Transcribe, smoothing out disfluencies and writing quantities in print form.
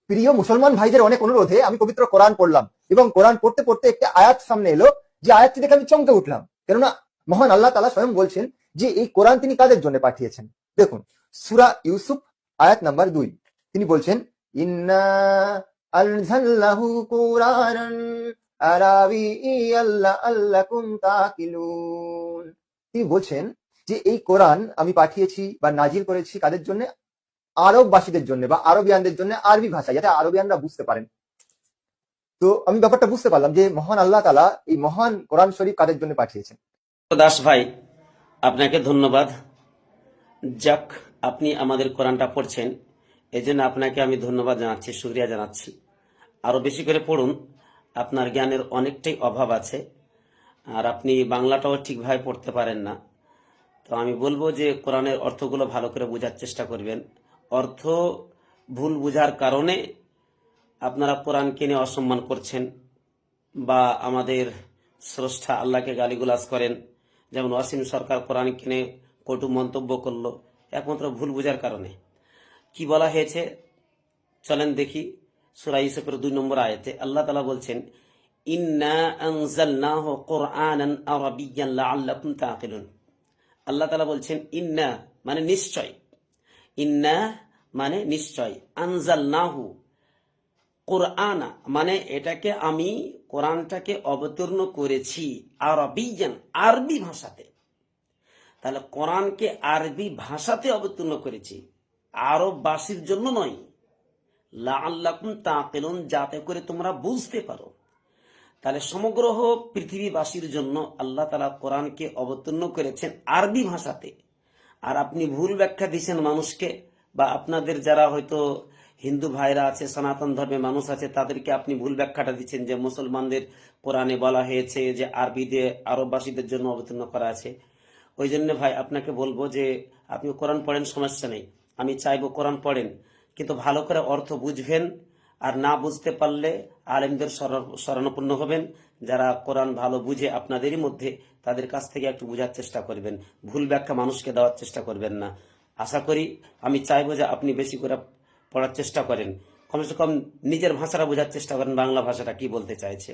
প্রিয় মুসলমান ভাইদের অনেক অনুরোধে আমি পবিত্র কোরআন পড়লাম, এবং কোরআন পড়তে পড়তে একটা আয়াত সামনে এলো, যে আয়াতটি দেখে আমি চমকে উঠলাম। কেননা মহান আল্লাহ তাআলা স্বয়ং বলছেন যে এই কোরআন তিনি কাদের জন্য পাঠিয়েছেন। দেখুন, সূরা ইউসুফ আয়াত নাম্বার 2, তিনি বলছেন, ইন্না আনজালনাহু কুরআনান আরাবিয়্যান লাআল্লাকুম তাকিলুন। তিনি বলছেন যে এই কোরআন আমি পাঠিয়েছি বা নাজিল করেছি কাদের জন্য? আরববাসীদের জন্য বা আরবিয়ানদের জন্য, আরবি ভাষা, যাতে আরবিয়ানরা বুঝতে পারেন। তো আমি ব্যাপারটা বুঝতে পারলাম যে মহান আল্লাহ তাআলা এই মহান কোরআন শরীফ কাদের জন্য পাঠিয়েছেন। দাস ভাই, আপনাকে ধন্যবাদ। যাক, আপনি আমাদের কোরআনটা পড়ছেন, এই জন্য আপনাকে আমি ধন্যবাদ জানাচ্ছি, শুকরিয়া জানাচ্ছি। আরো বেশি করে পড়ুন, আপনার জ্ঞানের অনেকটাই অভাব আছে, আর আপনি বাংলাটাও ঠিকভাবে পড়তে পারেন না। তো আমি বলবো যে কোরআনের অর্থগুলো ভালো করে বোঝার চেষ্টা করবেন। অর্থ ভুল বোঝার কারণে আপনারা কোরআনকে নিয়ে অসম্মান করছেন বা আমাদের স্রষ্টা আল্লাহকে গালিগুলাজ করেন। যেমন ওয়াসিম সরকার কোরআন কিনে কটু মন্তব্য করলো, একমাত্র ভুল বোঝার কারণে। কি বলা হয়েছে চলেন দেখি। সূরা ইউসুফের 2 নম্বর আয়াতে আল্লাহ তাআলা বলছেন, ইন্না আনজালনাহু কুরআনান আরাবিয়্যান লাআল্লাকুম তাকিলুন। আল্লাহ তাআলা বলছেন ইন্না মানে নিশ্চয়, ইন্না মানে নিশ্চয়, আনজালনাহু কোরআনা মানে এটাকে আমি কোরআনটাকে অবতীর্ণ করেছি আরবিয়ান আরবি ভাষাতে। তাহলে কোরআনকে আরবি ভাষাতে অবতীর্ণ করেছি, আরববাসীর জন্য নয়। লাআল্লাকুম তাকিলুন, যাতে করে তোমরা বুঝতে পারো। তাহলে সমগ্র পৃথিবীবাসীর জন্য আল্লাহ তাআলা কোরআনকে অবতীর্ণ করেছেন আরবি ভাষাতে। আর আপনি ভুল ব্যাখ্যা দিচ্ছেন মানুষকে, বা আপনাদের যারা হয়তো হিন্দু ভাইরা আছে, সনাতন ধর্মের মানুষ আছে, তাদেরকে আপনি ভুল ব্যাখ্যাটা দিচ্ছেন যে মুসলমানদের কোরআনে বলা হয়েছে যে আরবি দিয়ে আরববাসীদের জন্য অবতীর্ণ করা আছে। ওই জন্য ভাই আপনাকে বলবো যে আপনি কোরআন পড়েন, সমস্যা নেই, আমি চাইবো কোরআন পড়েন, কিন্তু ভালো করে অর্থ বুঝবেন। আর না বুঝতে পারলে আলেমদের শরণাপন্ন হবেন, যারা কোরআন ভালো বুঝে আপনাদেরই মধ্যে, তাদের কাছ থেকে একটু বোঝার চেষ্টা করবেন। ভুল ব্যাখ্যা মানুষকে দেওয়ার চেষ্টা করবেন না। আশা করি, আমি চাইবো যে আপনি বেশি করে পড়ার চেষ্টা করেন, কমসে কম নিজের ভাষাটা বোঝার চেষ্টা করেন, বাংলা ভাষাটা কি বলতে চাইছে।